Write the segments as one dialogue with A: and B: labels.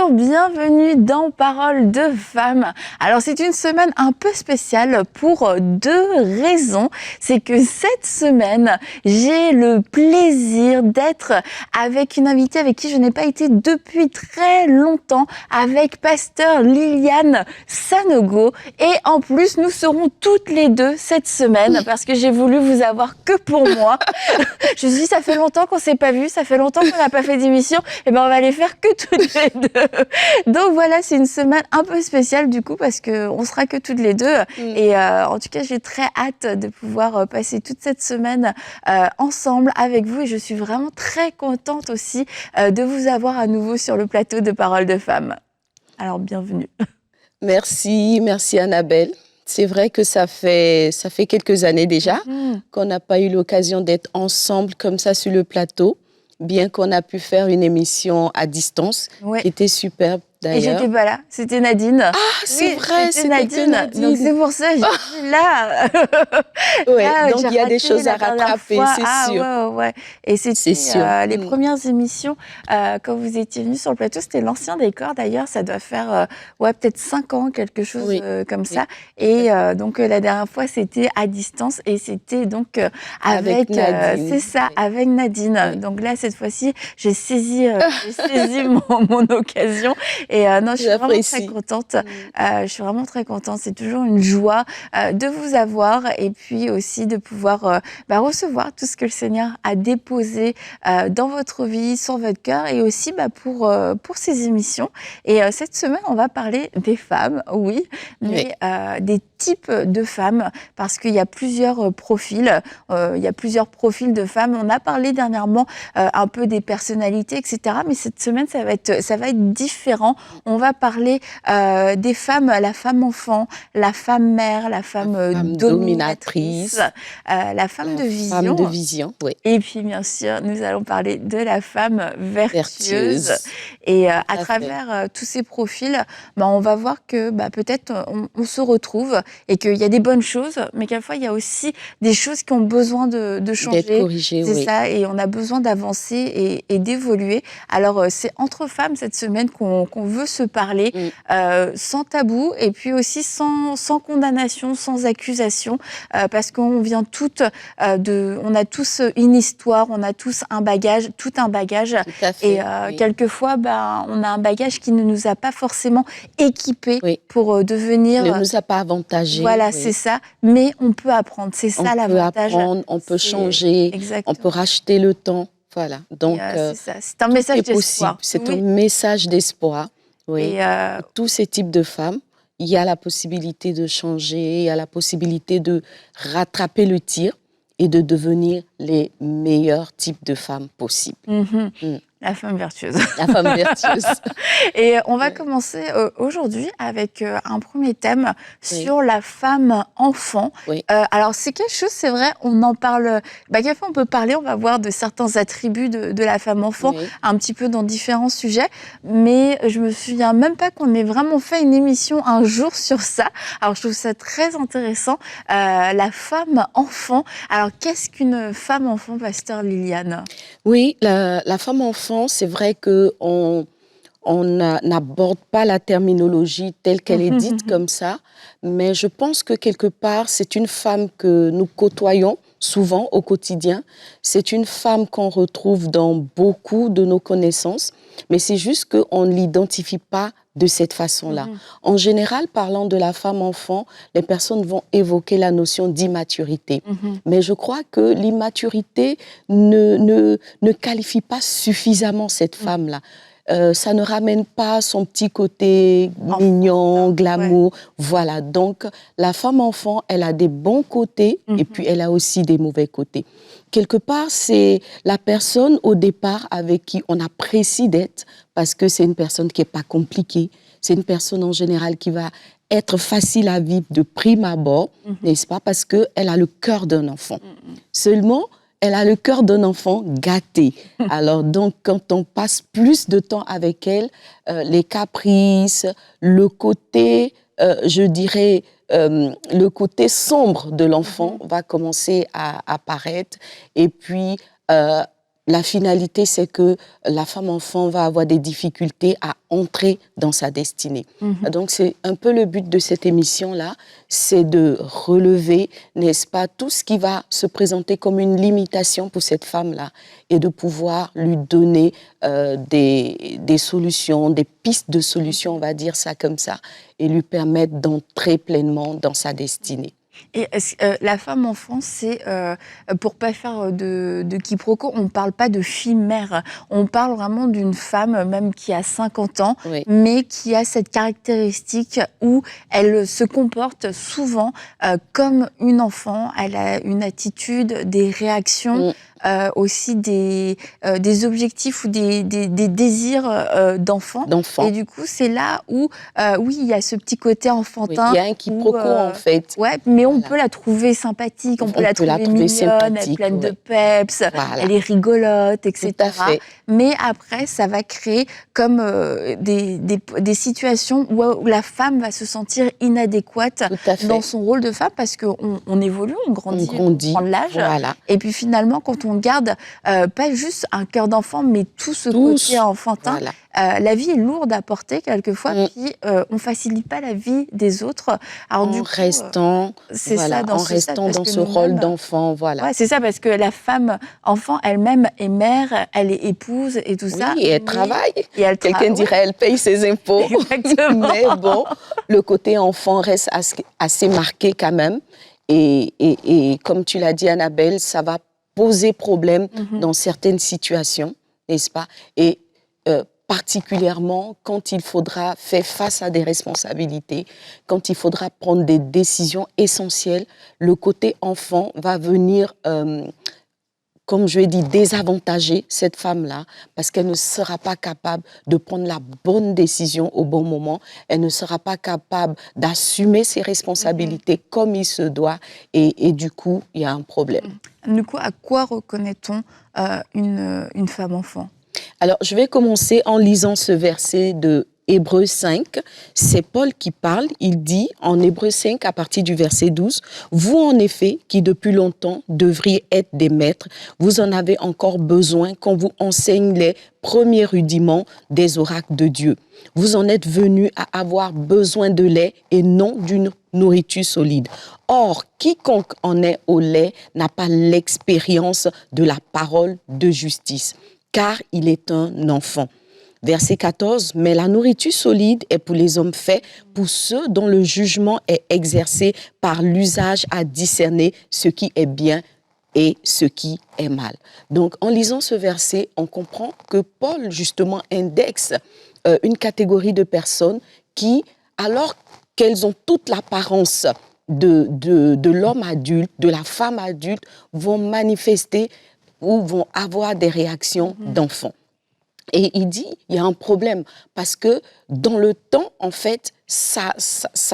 A: Bonjour, bienvenue dans Parole de Femmes. Alors c'est une semaine un peu spéciale pour deux raisons. C'est que cette semaine, j'ai le plaisir d'être avec une invitée avec qui je n'ai pas été depuis très longtemps, avec pasteur Liliane Sanogo. Et en plus, nous serons toutes les deux cette semaine parce que j'ai voulu vous avoir que pour moi. Je me suis dit, ça fait longtemps qu'on ne s'est pas vu, ça fait longtemps qu'on n'a pas fait d'émission. Et ben on va les faire que toutes les deux. Donc voilà, c'est une semaine un peu spéciale du coup parce qu'on sera que toutes les deux. Et en tout cas, j'ai très hâte de pouvoir passer toute cette semaine ensemble avec vous. Et je suis vraiment très contente aussi de vous avoir à nouveau sur le plateau de Parole de Femmes. Alors, bienvenue.
B: Merci Annabelle. C'est vrai que ça fait quelques années déjà qu'on n'a pas eu l'occasion d'être ensemble comme ça sur le plateau, bien qu'on a pu faire une émission à distance qui était superbe d'ailleurs.
A: Et j'étais pas là, c'était Nadine.
B: Ah, c'est vrai, c'était Nadine.
A: Donc c'est pour ça, j'ai dit là.
B: Ouais, donc il y a des choses à rattraper, c'est sûr.
A: Ouais. Et c'était les premières émissions quand vous étiez venus sur le plateau, c'était l'ancien décor d'ailleurs, ça doit faire peut-être 5 ans, quelque chose comme ça. Et donc la dernière fois, c'était à distance et c'était donc avec Nadine. C'est ça, avec Nadine. Donc là, cette fois-ci, j'ai saisi mon occasion. Et non, je suis vraiment très contente. Je suis vraiment très contente. C'est toujours une joie de vous avoir et puis aussi de pouvoir recevoir tout ce que le Seigneur a déposé dans votre vie, sur votre cœur et aussi pour ces émissions. Et cette semaine, on va parler des femmes, oui, mais des types de femmes parce qu'il y a plusieurs profils. Il y a plusieurs profils de femmes. On a parlé dernièrement un peu des personnalités, etc. Mais cette semaine, ça va être différent. On va parler des femmes, la femme enfant, la femme mère, la femme dominatrice, la femme de vision.
B: Femme de vision, oui.
A: Et puis, bien sûr, nous allons parler de la femme vertueuse. Et à travers tous ces profils, on va voir que peut-être on se retrouve et qu'il y a des bonnes choses, mais qu'à la fois, il y a aussi des choses qui ont besoin de changer.
B: D'être corrigées,
A: c'est ça, et on a besoin d'avancer et d'évoluer. Alors, c'est entre femmes cette semaine qu'on veut se parler sans tabou et puis aussi sans condamnation, sans accusation, parce qu'on vient toutes on a tous une histoire, on a tous un bagage, tout un bagage.
B: Tout à fait,
A: et quelquefois, on a un bagage qui ne nous a pas forcément équipés pour devenir...
B: Il ne nous a pas avantagés.
A: Voilà, c'est ça. Mais on peut apprendre, c'est ça l'avantage.
B: On peut apprendre, on peut changer, on peut racheter le temps. Voilà, donc
A: c'est un message d'espoir.
B: C'est un message d'espoir. Oui. Tous ces types de femmes, il y a la possibilité de changer, il y a la possibilité de rattraper le tir et de devenir les meilleurs types de femmes possibles.
A: La femme vertueuse.
B: La femme vertueuse.
A: Et on va commencer aujourd'hui avec un premier thème sur la femme enfant. Alors, c'est quelque chose, c'est vrai, on en parle... quelquefois, on peut parler, on va voir de certains attributs de la femme enfant, un petit peu dans différents sujets, mais je me souviens même pas qu'on ait vraiment fait une émission un jour sur ça. Alors, je trouve ça très intéressant. La femme enfant. Alors, qu'est-ce qu'une femme enfant, pasteur Liliane?
B: Oui, la femme enfant, c'est vrai qu'on n'aborde pas la terminologie telle qu'elle est dite comme ça, mais je pense que quelque part, c'est une femme que nous côtoyons souvent au quotidien. C'est une femme qu'on retrouve dans beaucoup de nos connaissances, mais c'est juste qu'on ne l'identifie pas de cette façon-là. En général, parlant de la femme enfant, les personnes vont évoquer la notion d'immaturité. Mais je crois que l'immaturité ne qualifie pas suffisamment cette femme-là. Ça ne ramène pas son petit côté mignon, glamour. Voilà, donc la femme enfant, elle a des bons côtés et puis elle a aussi des mauvais côtés. Quelque part, c'est la personne au départ avec qui on apprécie d'être parce que c'est une personne qui n'est pas compliquée. C'est une personne en général qui va être facile à vivre de prime abord, n'est-ce pas? Parce qu'elle a le cœur d'un enfant. Seulement, elle a le cœur d'un enfant gâté. Alors donc, quand on passe plus de temps avec elle, les caprices, le côté, je dirais, le côté sombre de l'enfant va commencer à apparaître. Et puis, la finalité, c'est que la femme-enfant va avoir des difficultés à entrer dans sa destinée. Donc, c'est un peu le but de cette émission-là, c'est de relever, n'est-ce pas, tout ce qui va se présenter comme une limitation pour cette femme-là et de pouvoir lui donner des solutions, des pistes de solutions, on va dire ça comme ça, et lui permettre d'entrer pleinement dans sa destinée.
A: Et la femme enfant, c'est, pour pas faire de quiproquo, on ne parle pas de fille-mère. On parle vraiment d'une femme, même qui a 50 ans,
B: Oui.
A: mais qui a cette caractéristique où elle se comporte souvent comme une enfant. Elle a une attitude, des réactions, aussi des objectifs ou des désirs d'enfant. Et du coup, c'est là où, oui, il y a ce petit côté enfantin.
B: Oui, il y a un quiproquo, en fait.
A: Ouais, mais on peut la trouver sympathique, on peut la trouver mignonne, elle est pleine de peps, elle est rigolote, etc.
B: Tout à fait.
A: Mais après, ça va créer comme des situations où la femme va se sentir inadéquate dans son rôle de femme parce qu'on évolue, on grandit, on prend de l'âge.
B: Voilà.
A: Et puis finalement, quand on garde pas juste un cœur d'enfant, mais tout ce côté enfantin, la vie est lourde à porter quelquefois, puis on facilite pas la vie des autres. Alors,
B: en restant dans ce rôle d'enfant, voilà.
A: Ouais, c'est ça, parce que la femme enfant elle-même est mère, elle est épouse et tout ça.
B: Et elle travaille. Quelqu'un dirait elle paye ses impôts.
A: Exactement.
B: Mais bon, le côté enfant reste assez marqué quand même. Et comme tu l'as dit, Annabelle, ça va poser problème dans certaines situations, n'est-ce pas? Et particulièrement quand il faudra faire face à des responsabilités, quand il faudra prendre des décisions essentielles, le côté enfant va venir, comme je l'ai dit, désavantager cette femme-là parce qu'elle ne sera pas capable de prendre la bonne décision au bon moment, elle ne sera pas capable d'assumer ses responsabilités comme il se doit et du coup, il y a un problème.
A: Du coup, à quoi reconnaît-on une femme enfant ?
B: Alors, je vais commencer en lisant ce verset de Hébreux 5. C'est Paul qui parle. Il dit en Hébreux 5, à partir du verset 12, « Vous, en effet, qui depuis longtemps devriez être des maîtres, vous en avez encore besoin qu'on vous enseigne les premiers rudiments des oracles de Dieu. Vous en êtes venus à avoir besoin de lait et non d'une nourriture solide. Or, quiconque en est au lait n'a pas l'expérience de la parole de justice, car il est un enfant. » Verset 14, « Mais la nourriture solide est pour les hommes faits, pour ceux dont le jugement est exercé par l'usage à discerner ce qui est bien et ce qui est mal. » Donc, en lisant ce verset, on comprend que Paul, justement, indexe une catégorie de personnes qui, alors qu'elles ont toute l'apparence de l'homme adulte, de la femme adulte, vont manifester ou vont avoir des réactions d'enfants. Et il dit, il y a un problème, parce que dans le temps, en fait, ça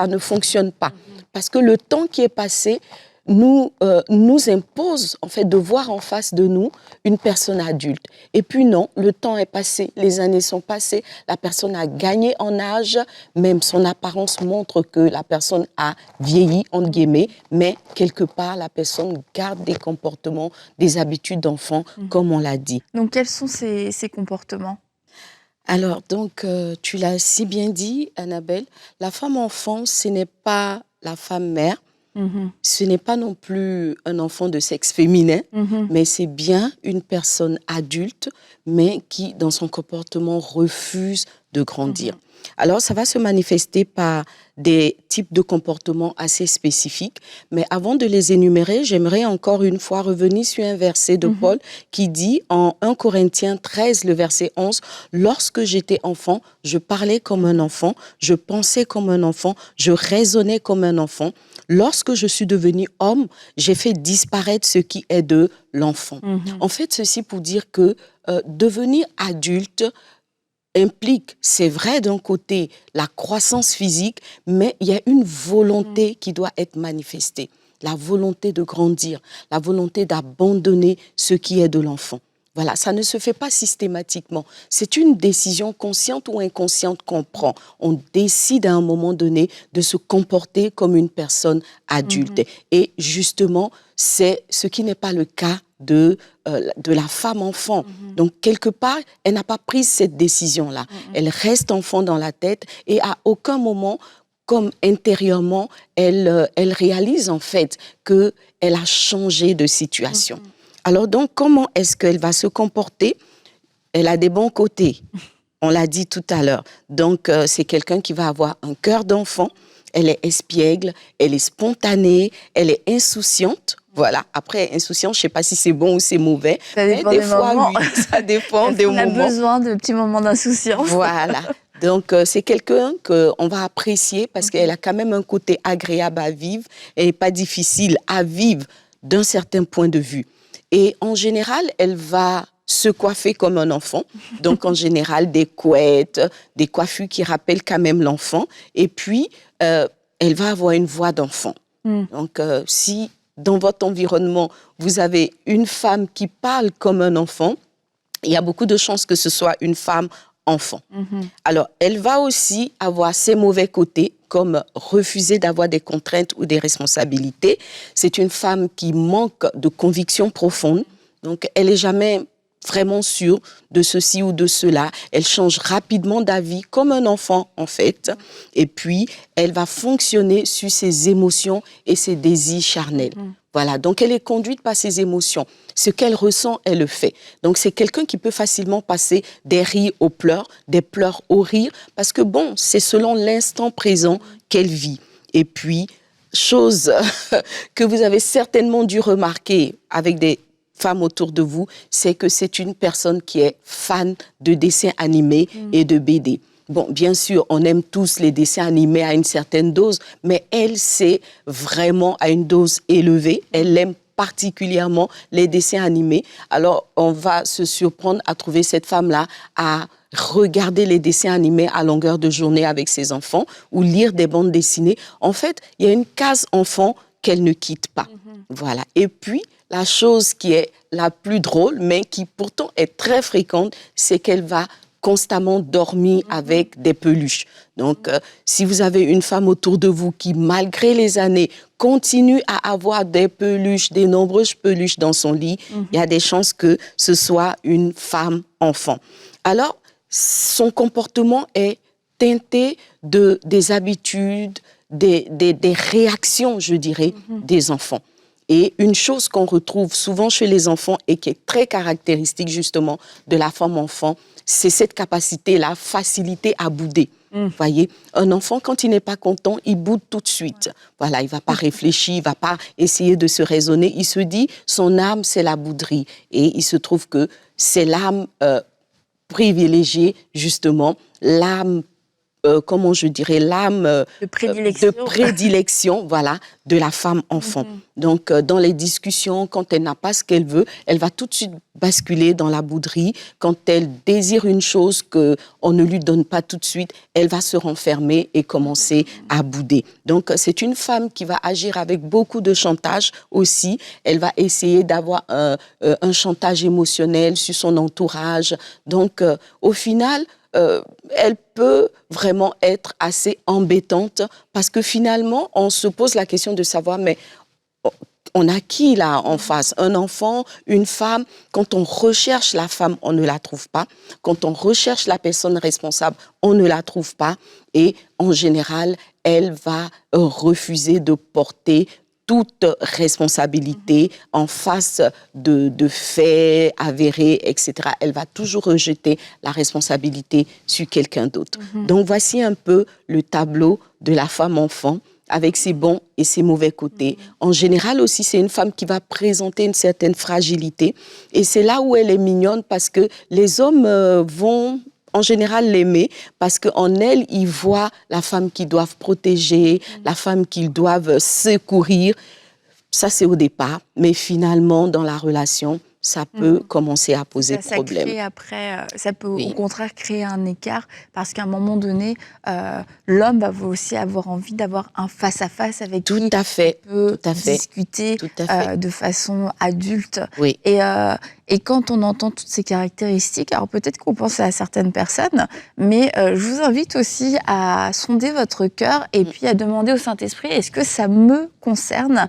B: ne fonctionne pas. Parce que le temps qui est passé nous impose, en fait, de voir en face de nous une personne adulte. Et puis non, le temps est passé, les années sont passées, la personne a gagné en âge, même son apparence montre que la personne a vieilli, entre guillemets, mais quelque part, la personne garde des comportements, des habitudes d'enfant, comme on l'a dit.
A: Donc, quels sont ces comportements ?
B: Alors, donc, tu l'as si bien dit, Annabelle, la femme enfant, ce n'est pas la femme mère, ce n'est pas non plus un enfant de sexe féminin, mais c'est bien une personne adulte, mais qui, dans son comportement, refuse de grandir. Alors, ça va se manifester par des types de comportements assez spécifiques. Mais avant de les énumérer, j'aimerais encore une fois revenir sur un verset de Paul qui dit en 1 Corinthiens 13, le verset 11, « Lorsque j'étais enfant, je parlais comme un enfant, je pensais comme un enfant, je raisonnais comme un enfant. Lorsque je suis devenu homme, j'ai fait disparaître ce qui est de l'enfant. » En fait, ceci pour dire que devenir adulte implique, c'est vrai d'un côté, la croissance physique, mais il y a une volonté qui doit être manifestée. La volonté de grandir, la volonté d'abandonner ce qui est de l'enfant. Voilà, ça ne se fait pas systématiquement. C'est une décision consciente ou inconsciente qu'on prend. On décide à un moment donné de se comporter comme une personne adulte. Et justement, c'est ce qui n'est pas le cas de de la femme enfant. Donc, quelque part, elle n'a pas pris cette décision-là. Elle reste enfant dans la tête et à aucun moment, comme intérieurement, elle réalise en fait qu'elle a changé de situation. Alors donc, comment est-ce qu'elle va se comporter? Elle a des bons côtés, on l'a dit tout à l'heure. Donc, c'est quelqu'un qui va avoir un cœur d'enfant. Elle est espiègle, elle est spontanée, elle est insouciante. Voilà. Après, insouciante, je ne sais pas si c'est bon ou c'est mauvais.
A: Ça dépend
B: des
A: des
B: fois,
A: moments.
B: Oui, ça dépend des moments.
A: On a besoin de petits moments d'insouciance.
B: Voilà. Donc, c'est quelqu'un qu'on va apprécier parce qu'elle a quand même un côté agréable à vivre et pas difficile à vivre d'un certain point de vue. Et en général, elle va se coiffer comme un enfant. Donc, en général, des couettes, des coiffures qui rappellent quand même l'enfant. Et puis, elle va avoir une voix d'enfant. Donc, si dans votre environnement, vous avez une femme qui parle comme un enfant, il y a beaucoup de chances que ce soit une femme enfant. Alors, elle va aussi avoir ses mauvais côtés, comme refuser d'avoir des contraintes ou des responsabilités. C'est une femme qui manque de conviction profonde. Donc, elle n'est jamais vraiment sûre de ceci ou de cela. Elle change rapidement d'avis, comme un enfant, en fait. Et puis, elle va fonctionner sur ses émotions et ses désirs charnels. Voilà, donc elle est conduite par ses émotions. Ce qu'elle ressent, elle le fait. Donc c'est quelqu'un qui peut facilement passer des rires aux pleurs, des pleurs aux rires, parce que bon, c'est selon l'instant présent qu'elle vit. Et puis, chose que vous avez certainement dû remarquer avec des femmes autour de vous, c'est que c'est une personne qui est fan de dessins animés et de BD. Bon, bien sûr, on aime tous les dessins animés à une certaine dose, mais elle, c'est vraiment à une dose élevée. Elle aime particulièrement les dessins animés. Alors, on va se surprendre à trouver cette femme-là à regarder les dessins animés à longueur de journée avec ses enfants ou lire des bandes dessinées. En fait, il y a une case enfant qu'elle ne quitte pas. Voilà. Et puis, la chose qui est la plus drôle, mais qui pourtant est très fréquente, c'est qu'elle va constamment dormir avec des peluches. Donc, si vous avez une femme autour de vous qui, malgré les années, continue à avoir des peluches, des nombreuses peluches dans son lit, il y a des chances que ce soit une femme enfant. Alors, son comportement est teinté des habitudes, des réactions, je dirais, des enfants. Et une chose qu'on retrouve souvent chez les enfants et qui est très caractéristique justement de la femme enfant, c'est cette capacité, la facilité à bouder. Voyez, un enfant, quand il n'est pas content, il boude tout de suite. Voilà, il ne va pas réfléchir, il ne va pas essayer de se raisonner. Il se dit, son âme, c'est la bouderie. Et il se trouve que c'est l'âme privilégiée, justement, l'âme comment je dirais, l'âme de prédilection, voilà, de la femme enfant. Donc, dans les discussions, quand elle n'a pas ce qu'elle veut, elle va tout de suite basculer dans la bouderie. Quand elle désire une chose qu'on ne lui donne pas tout de suite, elle va se renfermer et commencer à bouder. Donc, c'est une femme qui va agir avec beaucoup de chantage aussi. Elle va essayer d'avoir un chantage émotionnel sur son entourage. Donc, au final, elle peut vraiment être assez embêtante parce que finalement, on se pose la question de savoir, mais on a qui là en face? Un enfant, une femme? Quand on recherche la femme, on ne la trouve pas. Quand on recherche la personne responsable, on ne la trouve pas. Et en général, elle va refuser de porter toute responsabilité en face de faits avérés, etc. Elle va toujours rejeter la responsabilité sur quelqu'un d'autre. Donc, voici un peu le tableau de la femme enfant avec ses bons et ses mauvais côtés. En général aussi, c'est une femme qui va présenter une certaine fragilité. Et c'est là où elle est mignonne parce que les hommes vont en général l'aimer parce qu'en elle, ils voient la femme qu'ils doivent protéger, la femme qu'ils doivent secourir. Ça, c'est au départ. Mais finalement, dans la relation, ça peut commencer à poser problème.
A: Ça peut au contraire créer un écart parce qu'à un moment donné, l'homme va aussi avoir envie d'avoir un face-à-face avec qui il peut discuter de façon adulte.
B: Oui.
A: Et quand on entend toutes ces caractéristiques, alors peut-être qu'on pense à certaines personnes, mais je vous invite aussi à sonder votre cœur et puis à demander au Saint-Esprit, est-ce que ça me concerne?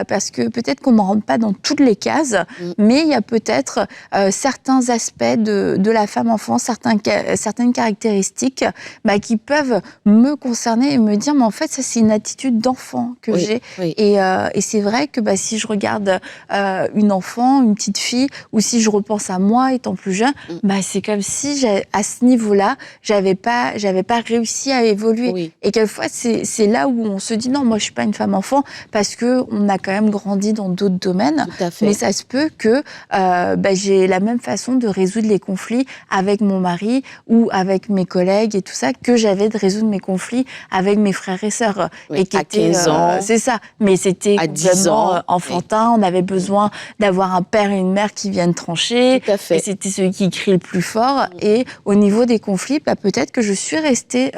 A: Parce que peut-être qu'on ne me rentre pas dans toutes les cases, mais il y a peut-être certains aspects de la femme enfant, certaines caractéristiques qui peuvent me concerner et me dire, mais en fait, ça c'est une attitude d'enfant que j'ai. Et c'est vrai que si je regarde une enfant, une petite fille, ou si je repense à moi étant plus jeune, c'est comme si à ce niveau-là, j'avais pas réussi à évoluer. Et quelquefois, c'est là où on se dit non, moi je suis pas une femme enfant parce que on a quand même grandi dans d'autres domaines. Mais ça se peut que j'ai la même façon de résoudre les conflits avec mon mari ou avec mes collègues et tout ça que j'avais de résoudre mes conflits avec mes frères et sœurs.
B: Et qui à 15 ans.
A: C'est ça. Mais c'était
B: à 10 ans,
A: enfantin. On avait besoin d'avoir un père et une mère qui viennent trancher. Et c'était celui qui crie le plus fort. Et au niveau des conflits, peut-être que je suis restée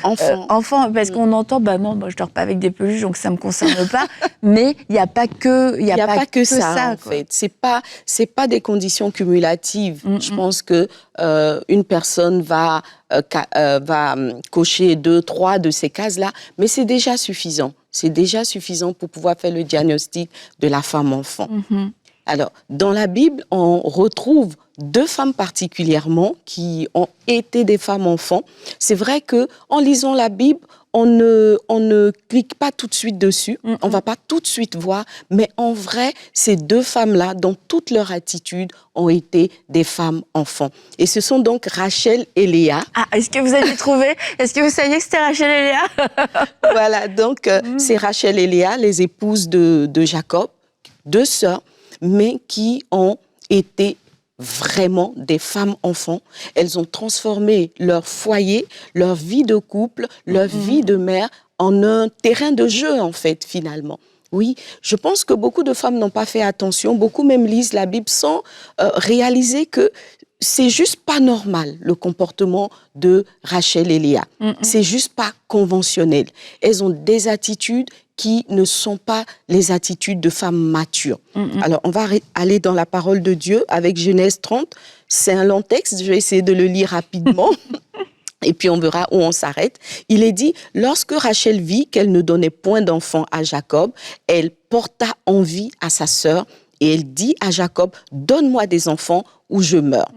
A: enfant. Parce qu'on entend, non, moi, je dors pas avec des peluches, donc ça me concerne pas. Mais il n'y a pas que,
B: y a pas que ça, en fait. C'est pas des conditions cumulatives. Je pense que une personne va cocher 2, 3 de ces cases-là, mais c'est déjà suffisant. C'est déjà suffisant pour pouvoir faire le diagnostic de la femme enfant. Alors, dans la Bible, on retrouve 2 femmes particulièrement qui ont été des femmes enfants. C'est vrai que en lisant la Bible, on ne clique pas tout de suite dessus, on ne va pas tout de suite voir, mais en vrai, ces 2 femmes-là, dans toute leur attitude, ont été des femmes enfants. Et ce sont donc Rachel et Léa.
A: Ah, est-ce que vous avez trouvé? Est-ce que vous saviez que c'était Rachel et Léa?
B: Voilà, donc c'est Rachel et Léa, les épouses de Jacob, 2 sœurs, mais qui ont été vraiment des femmes-enfants. Elles ont transformé leur foyer, leur vie de couple, leur vie de mère en un terrain de jeu, en fait, finalement. Oui, je pense que beaucoup de femmes n'ont pas fait attention, beaucoup même lisent la Bible sans réaliser que c'est juste pas normal, le comportement de Rachel et Léa. C'est juste pas conventionnel. Elles ont des attitudes qui ne sont pas les attitudes de femmes matures. Alors, on va aller dans la parole de Dieu avec Genèse 30. C'est un long texte, je vais essayer de le lire rapidement. Et puis on verra où on s'arrête. Il est dit, lorsque Rachel vit qu'elle ne donnait point d'enfant à Jacob, elle porta envie à sa sœur et elle dit à Jacob, donne-moi des enfants ou je meurs.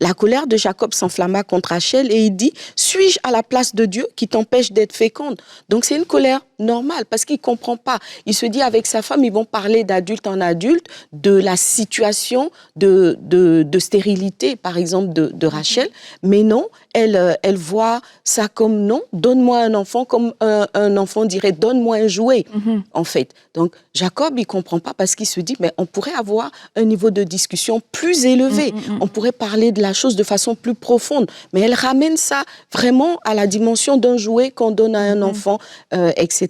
B: La colère de Jacob s'enflamma contre Rachel et il dit, suis-je à la place de Dieu qui t'empêche d'être féconde? Donc c'est une colère normale parce qu'il ne comprend pas. Il se dit avec sa femme, ils vont parler d'adulte en adulte, de la situation de stérilité, par exemple, de Rachel. Mais non, elle voit ça comme non, donne-moi un enfant, comme un enfant dirait, donne-moi un jouet, en fait. Donc Jacob, il ne comprend pas parce qu'il se dit, mais on pourrait avoir un niveau de discussion plus élevé. On pourrait parler de la chose de façon plus profonde. Mais elle ramène ça vraiment à la dimension d'un jouet qu'on donne à un enfant, etc.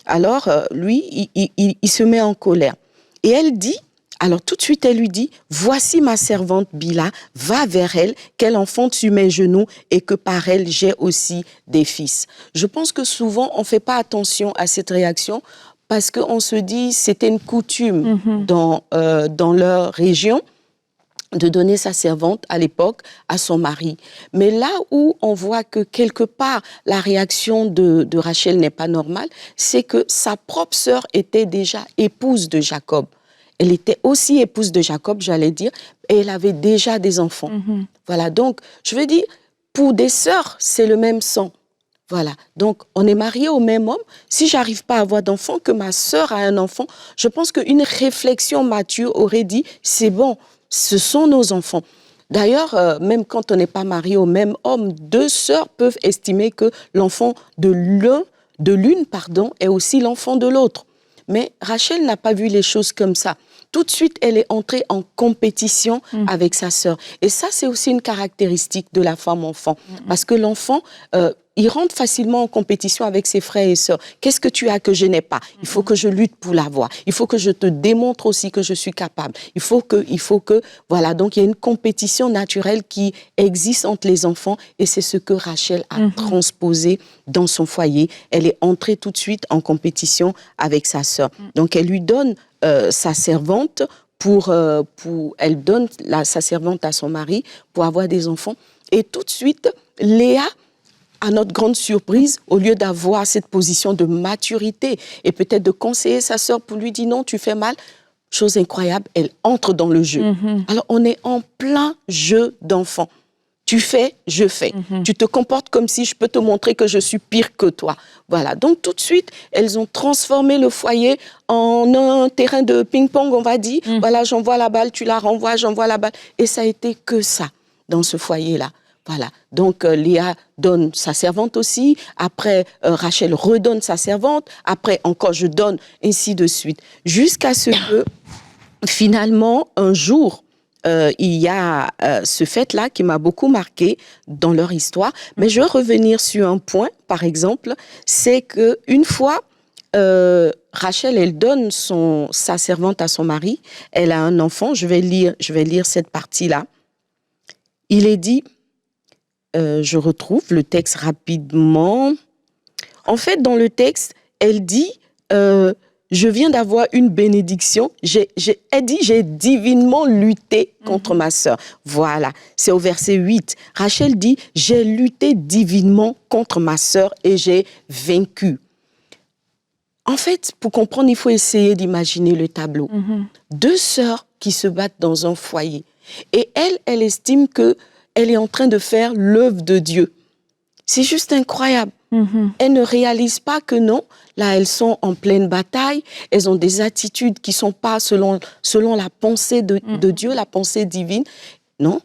B: Alors, lui, il se met en colère. Et elle dit, alors tout de suite, elle lui dit, voici ma servante Bila, va vers elle, qu'elle enfante sur mes genoux et que par elle, j'ai aussi des fils. Je pense que souvent, on ne fait pas attention à cette réaction parce qu'on se dit, c'était une coutume dans leur région de donner sa servante à l'époque à son mari. Mais là où on voit que quelque part la réaction de Rachel n'est pas normale, c'est que sa propre sœur était déjà épouse de Jacob. Elle était aussi épouse de Jacob, j'allais dire, et elle avait déjà des enfants. Voilà, donc je veux dire, pour des sœurs, c'est le même sang. Voilà, donc on est mariés au même homme. Si j'arrive pas à avoir d'enfant, que ma sœur a un enfant, je pense qu'une réflexion mature aurait dit, c'est bon, ce sont nos enfants. D'ailleurs, même quand on n'est pas marié au même homme, 2 sœurs peuvent estimer que l'enfant de l'une, est aussi l'enfant de l'autre. Mais Rachel n'a pas vu les choses comme ça. Tout de suite, elle est entrée en compétition avec sa sœur. Et ça, c'est aussi une caractéristique de la femme enfant. Parce que l'enfant, il rentre facilement en compétition avec ses frères et sœurs. Qu'est-ce que tu as que je n'ai pas? Il faut que je lutte pour l'avoir. Il faut que je te démontre aussi que je suis capable. Il faut que, voilà. Donc, il y a une compétition naturelle qui existe entre les enfants et c'est ce que Rachel a transposé dans son foyer. Elle est entrée tout de suite en compétition avec sa sœur. Donc, elle lui donne sa servante elle donne sa servante à son mari pour avoir des enfants. Et tout de suite, Léa, à notre grande surprise, au lieu d'avoir cette position de maturité et peut-être de conseiller sa sœur pour lui dire non, tu fais mal, chose incroyable, elle entre dans le jeu. Alors, on est en plein jeu d'enfant. Tu fais, je fais. Tu te comportes comme si je peux te montrer que je suis pire que toi. Voilà. Donc, tout de suite, elles ont transformé le foyer en un terrain de ping-pong, on va dire. Voilà, j'envoie la balle, tu la renvoies, j'envoie la balle. Et ça a été que ça dans ce foyer-là. Voilà. Donc, Léa donne sa servante aussi. Après, Rachel redonne sa servante. Après, encore, je donne, ainsi de suite. Jusqu'à ce que, finalement, un jour, il y a ce fait-là qui m'a beaucoup marqué dans leur histoire. Mais je veux revenir sur un point, par exemple, c'est qu'une fois, Rachel, elle donne sa servante à son mari. Elle a un enfant. Je vais lire cette partie-là. Il est dit... je retrouve le texte rapidement. En fait, dans le texte, elle dit je viens d'avoir une bénédiction. Elle dit j'ai divinement lutté contre ma sœur. Voilà, c'est au verset 8. Rachel dit j'ai lutté divinement contre ma sœur et j'ai vaincu. En fait, pour comprendre, il faut essayer d'imaginer le tableau. Deux sœurs qui se battent dans un foyer. Et elle estime que elle est en train de faire l'œuvre de Dieu. C'est juste incroyable. Elle ne réalise pas que non, là, elles sont en pleine bataille, elles ont des attitudes qui ne sont pas selon la pensée de Dieu, la pensée divine. Non,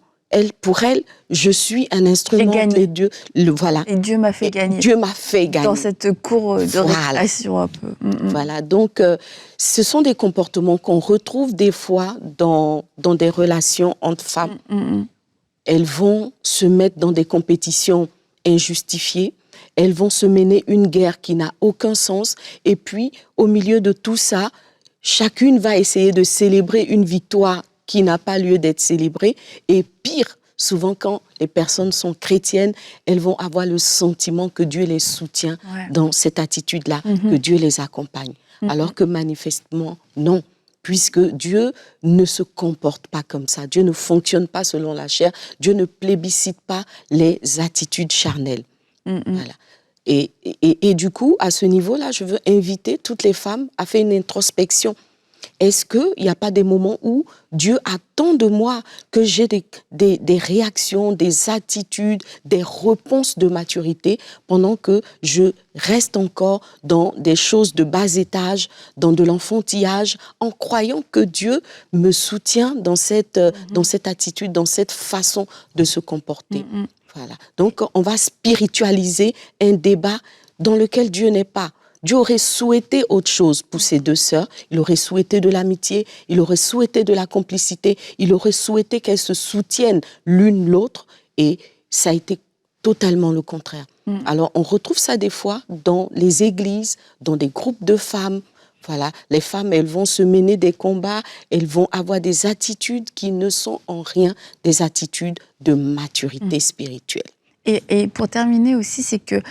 B: pour elle, je suis un instrument de Dieu. Voilà.
A: Et Dieu m'a fait gagner.
B: Dieu m'a fait gagner.
A: Dans cette cour de récréation un peu.
B: Voilà, donc ce sont des comportements qu'on retrouve des fois dans des relations entre femmes. Elles vont se mettre dans des compétitions injustifiées. Elles vont se mener une guerre qui n'a aucun sens. Et puis, au milieu de tout ça, chacune va essayer de célébrer une victoire qui n'a pas lieu d'être célébrée. Et pire, souvent quand les personnes sont chrétiennes, elles vont avoir le sentiment que Dieu les soutient dans cette attitude-là, que Dieu les accompagne. Alors que manifestement, non. Puisque Dieu ne se comporte pas comme ça. Dieu ne fonctionne pas selon la chair. Dieu ne plébiscite pas les attitudes charnelles. Voilà. Et du coup, à ce niveau-là, je veux inviter toutes les femmes à faire une introspection. Est-ce qu'il n'y a pas des moments où Dieu attend de moi que j'ai des réactions, des attitudes, des réponses de maturité pendant que je reste encore dans des choses de bas étage, dans de l'enfantillage, en croyant que Dieu me soutient dans cette attitude, dans cette façon de se comporter. Voilà. Donc, on va spiritualiser un débat dans lequel Dieu n'est pas. Dieu aurait souhaité autre chose pour ces deux sœurs. Il aurait souhaité de l'amitié, il aurait souhaité de la complicité, il aurait souhaité qu'elles se soutiennent l'une l'autre. Et ça a été totalement le contraire. Alors, on retrouve ça des fois dans les églises, dans des groupes de femmes. Voilà, les femmes, elles vont se mener des combats, elles vont avoir des attitudes qui ne sont en rien des attitudes de maturité spirituelle.
A: Et pour terminer aussi, c'est que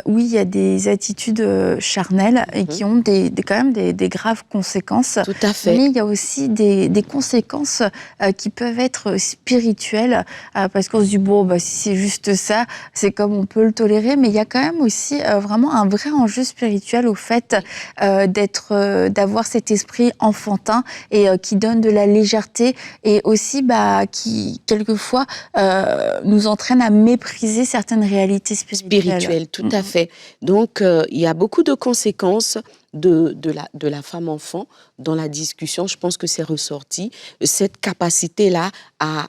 A: oui, il y a des attitudes charnelles et qui ont quand même des graves conséquences.
B: Tout à fait.
A: Mais il y a aussi des conséquences qui peuvent être spirituelles parce qu'on se dit, bon, bah, si c'est juste ça, c'est comme on peut le tolérer. Mais il y a quand même aussi vraiment un vrai enjeu spirituel au fait d'avoir cet esprit enfantin et qui donne de la légèreté et aussi qui, quelquefois, nous entraîne à mépriser certaines réalités spirituelles.
B: Tout à fait. Donc, il y a beaucoup de conséquences de la femme enfant dans la discussion. Je pense que c'est ressorti. Cette capacité-là à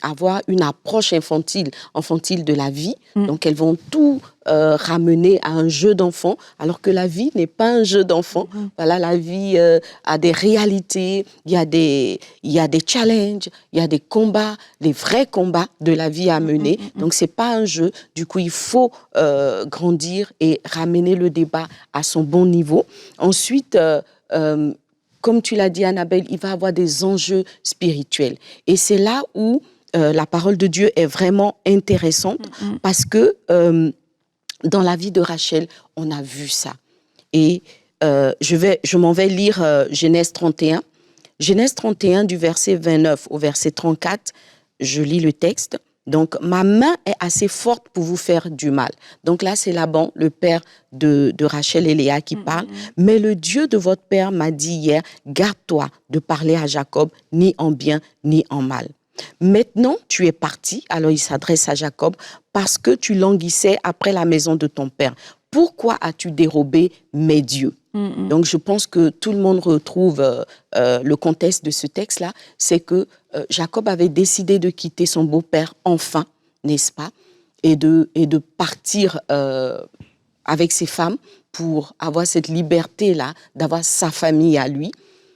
B: avoir une approche infantile de la vie. Donc, elles vont tout ramener à un jeu d'enfant, alors que la vie n'est pas un jeu d'enfant. Voilà, la vie a des réalités, il y a des challenges, il y a des combats, les vrais combats de la vie à mener. Donc, c'est pas un jeu. Du coup, il faut grandir et ramener le débat à son bon niveau. Ensuite, comme tu l'as dit, Annabelle, il va y avoir des enjeux spirituels. Et c'est là où la parole de Dieu est vraiment intéressante parce que dans la vie de Rachel, on a vu ça. Et je m'en vais lire Genèse 31. Genèse 31 du verset 29 au verset 34, je lis le texte. Donc, ma main est assez forte pour vous faire du mal. Donc là, c'est Laban, le père de Rachel et Léa qui parle. Mais le Dieu de votre père m'a dit hier, garde-toi de parler à Jacob, ni en bien, ni en mal. Maintenant, tu es parti, alors il s'adresse à Jacob, parce que tu languissais après la maison de ton père. Pourquoi as-tu dérobé mes dieux? Donc, je pense que tout le monde retrouve le contexte de ce texte-là. C'est que Jacob avait décidé de quitter son beau-père enfin, n'est-ce pas, et de partir avec ses femmes pour avoir cette liberté-là, d'avoir sa famille à lui.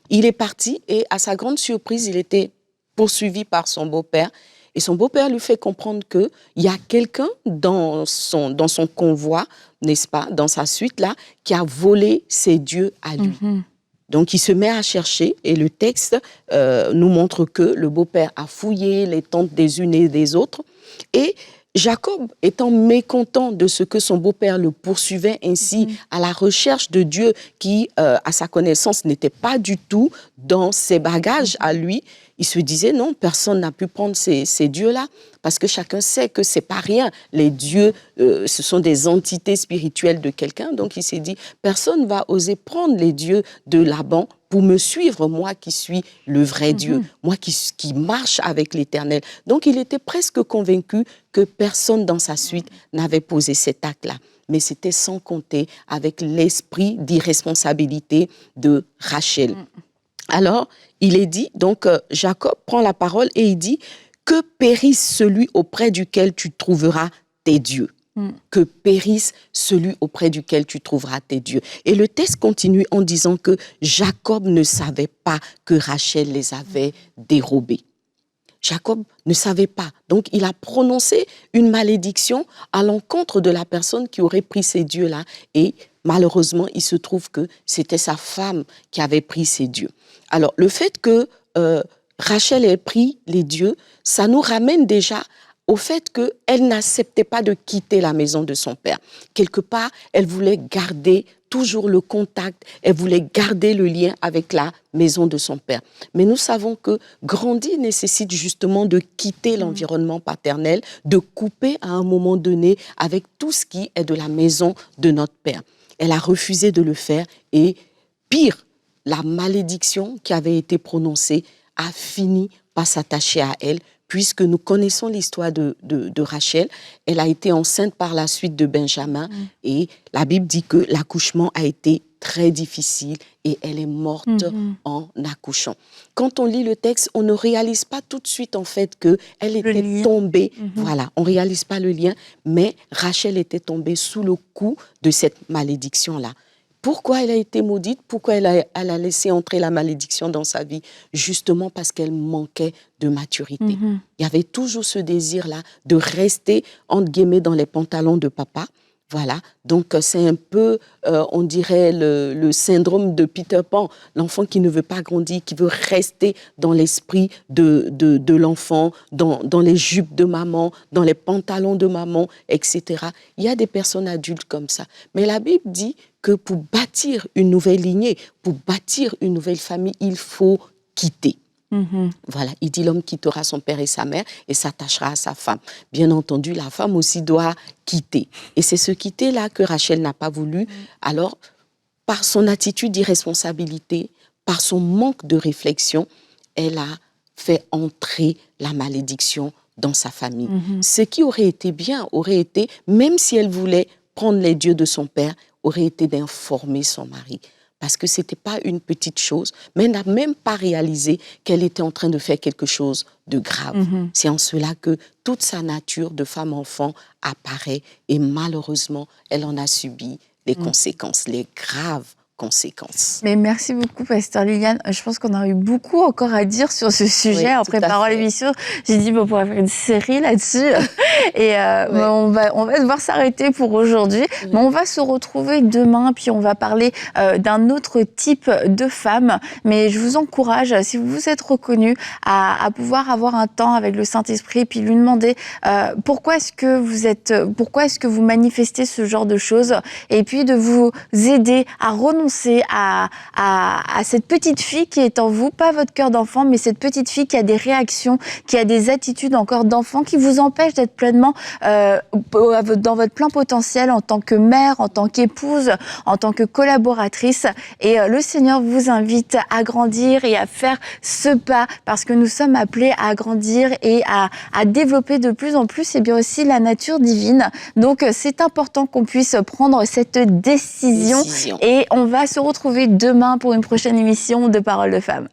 B: Il est parti et à sa grande surprise, il était poursuivi par son beau-père. Et son beau-père lui fait comprendre qu'il y a quelqu'un dans son convoi, n'est-ce pas, dans sa suite-là, qui a volé ses dieux à lui. Donc, il se met à chercher et le texte nous montre que le beau-père a fouillé les tentes des unes et des autres. Et Jacob, étant mécontent de ce que son beau-père le poursuivait ainsi à la recherche de Dieu qui, à sa connaissance, n'était pas du tout dans ses bagages à lui, il se disait non, personne n'a pu prendre ces dieux-là parce que chacun sait que c'est pas rien. Les dieux, ce sont des entités spirituelles de quelqu'un. Donc il s'est dit, personne va oser prendre les dieux de Laban pour me suivre, moi qui suis le vrai Dieu, moi qui marche avec l'Éternel. Donc il était presque convaincu que personne dans sa suite n'avait posé cet acte-là. Mais c'était sans compter avec l'esprit d'irresponsabilité de Rachel. Alors, il est dit, donc Jacob prend la parole et il dit « Que périsse celui auprès duquel tu trouveras tes dieux. » Que périsse celui auprès duquel tu trouveras tes dieux. Et le texte continue en disant que Jacob ne savait pas que Rachel les avait dérobés. Jacob ne savait pas. Donc, il a prononcé une malédiction à l'encontre de la personne qui aurait pris ces dieux-là. Et malheureusement, il se trouve que c'était sa femme qui avait pris ces dieux. Alors, le fait que Rachel ait pris les dieux, ça nous ramène déjà au fait qu'elle n'acceptait pas de quitter la maison de son père. Quelque part, elle voulait garder toujours le contact, elle voulait garder le lien avec la maison de son père. Mais nous savons que grandir nécessite justement de quitter l'environnement paternel, de couper à un moment donné avec tout ce qui est de la maison de notre père. Elle a refusé de le faire et pire, la malédiction qui avait été prononcée a fini par s'attacher à elle, puisque nous connaissons l'histoire de Rachel. Elle a été enceinte par la suite de Benjamin et la Bible dit que l'accouchement a été très difficile et elle est morte en accouchant. Quand on lit le texte, on ne réalise pas tout de suite en fait qu'elle était tombée. Voilà, on ne réalise pas le lien, mais Rachel était tombée sous le coup de cette malédiction-là. Pourquoi elle a été maudite? Pourquoi elle a laissé entrer la malédiction dans sa vie? Justement parce qu'elle manquait de maturité. Il y avait toujours ce désir-là de rester, entre guillemets, dans les pantalons de papa. Voilà, donc c'est un peu, on dirait, le syndrome de Peter Pan, l'enfant qui ne veut pas grandir, qui veut rester dans l'esprit de l'enfant, dans les jupes de maman, dans les pantalons de maman, etc. Il y a des personnes adultes comme ça. Mais la Bible dit que pour bâtir une nouvelle lignée, pour bâtir une nouvelle famille, il faut quitter. Voilà, il dit l'homme quittera son père et sa mère et s'attachera à sa femme. Bien entendu, la femme aussi doit quitter. Et c'est ce quitter-là que Rachel n'a pas voulu. Alors, par son attitude d'irresponsabilité, par son manque de réflexion, elle a fait entrer la malédiction dans sa famille. Ce qui aurait été bien, aurait été, même si elle voulait prendre les dieux de son père, aurait été d'informer son mari. Parce que ce n'était pas une petite chose, mais elle n'a même pas réalisé qu'elle était en train de faire quelque chose de grave. C'est en cela que toute sa nature de femme-enfant apparaît et malheureusement, elle en a subi les conséquences, les graves conséquences.
A: Mais merci beaucoup, Pasteur Liliane. Je pense qu'on a eu beaucoup encore à dire sur ce sujet en préparant l'émission. J'ai dit, on pourrait faire une série là-dessus. Et on va devoir s'arrêter pour aujourd'hui. Mais on va se retrouver demain, puis on va parler d'un autre type de femme. Mais je vous encourage, si vous vous êtes reconnu, à pouvoir avoir un temps avec le Saint-Esprit, puis lui demander pourquoi est-ce que vous manifestez ce genre de choses, et puis de vous aider à renouer annoncer à cette petite fille qui est en vous, pas votre cœur d'enfant, mais cette petite fille qui a des réactions, qui a des attitudes encore d'enfant, qui vous empêchent d'être pleinement dans votre plein potentiel en tant que mère, en tant qu'épouse, en tant que collaboratrice. Et le Seigneur vous invite à grandir et à faire ce pas, parce que nous sommes appelés à grandir et à développer de plus en plus, et bien aussi la nature divine. Donc c'est important qu'on puisse prendre cette décision. Et on va se retrouver demain pour une prochaine émission de Paroles de Femmes.